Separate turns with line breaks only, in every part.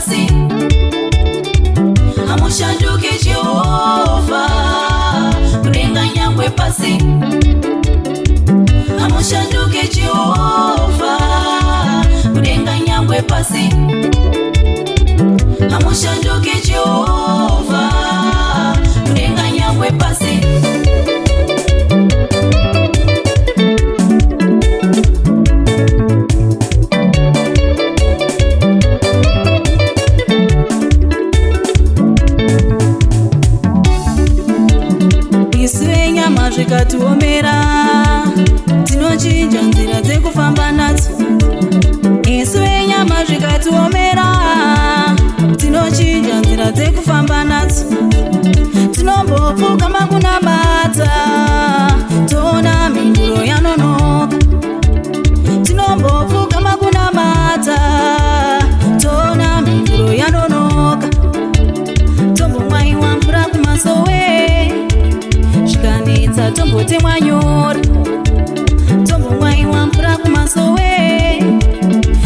pasi, amushanduke Jehova, kudenga nyangwe pasi, amushanduke Jehova, kudenga nyangwe pasi, amushanduke Jehova, kudenga nyangwe pasi. Zvikatiomera tinochinja nzira dzekufamba nadzo. Isu venyama zvikatiomera tinochinja nzira dzekufamba nadzo. Tinombopfuka makunamata toona mhinduro yanonoka. Tinombopfuka makunamata toona mhinduro yanonoka. Tombomwaiwa mvura kumasowe zvikanetsa tombote mwanyora. Tombomwaiwa mvura kumasowe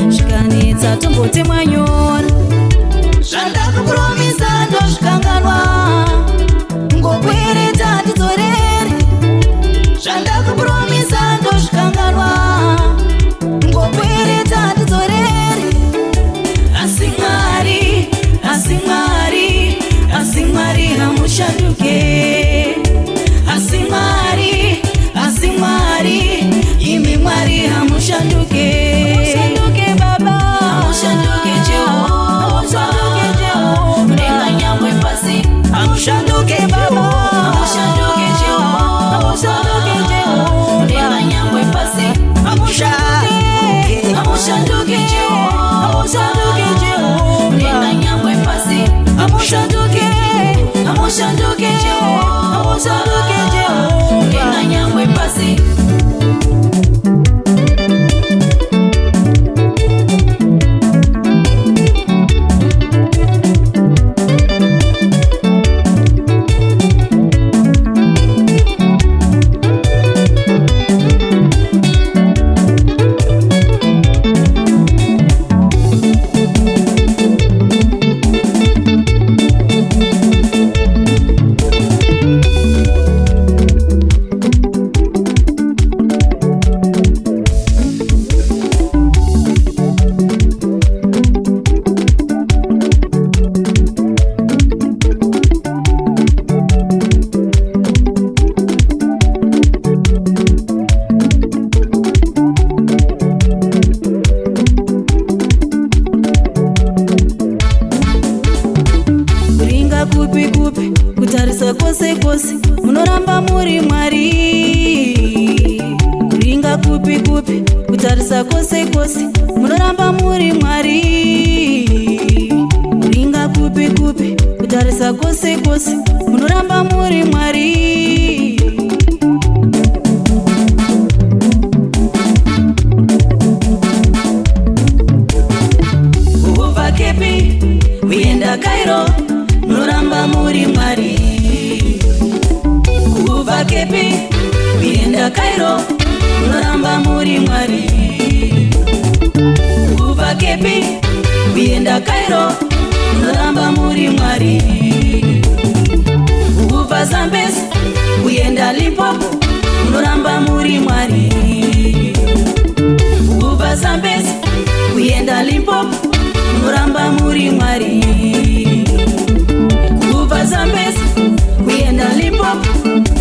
zvikanetsa tombote mwanyora. Zvandakakuromisa ndozvikanganwa, ngokwereta tidzorere. Zvandakakuromisa ndozvikanganwa, ngokwereta tidzorere. Asi Mwari, asi Mwari, asi Mwari hamushanduke. Asi Mwari, asi Mwari, imi Mwari hamushanduke. Hamushanduke Baba, hamushanduke Jehova, kudenga nyangwe pasi. Hamushanduke Baba, hamushanduke Jehova, kudenga nyangwe pasi. Hamushanduke, hamushanduke Jehova, kudenga nyangwe pasi. Hamushanduke, hamushanduke Jehova, kudenga nyangwe pasi. Kupi kupi kutarisa kose kose munoramba muri Mwari. Kuringa kupi kupi kutarisa kose kose munoramba muri Mwari. Kuringa kupi kupi kutarisa kose kose munoramba muri Mwari. Kuva Kepi kuenda Cairo munoramba muri Mwari. Kuva Kepi kuenda Cairo munoramba muri Mwari. Kuva Kepi kuenda Cairo munoramba muri Mwari. Kuva Zambezi kuenda Limpopo munoramba muri Mwari. Kuva Zambezi kuenda Limpopo munoramba muri Mwari. Kuva Zambezi kuenda Limpopo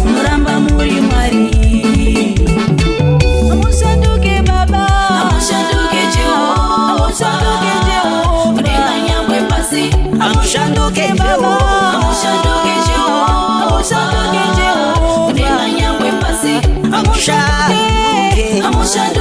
munoramba muri Mwari. Hamushanduke Baba, hamushanduke Jehova, kudenga nyangwe pasi. Hamushanduke Baba, hamushanduke Jehova, kudenga nyangwe pasi. Hamushanduke, hamushanduke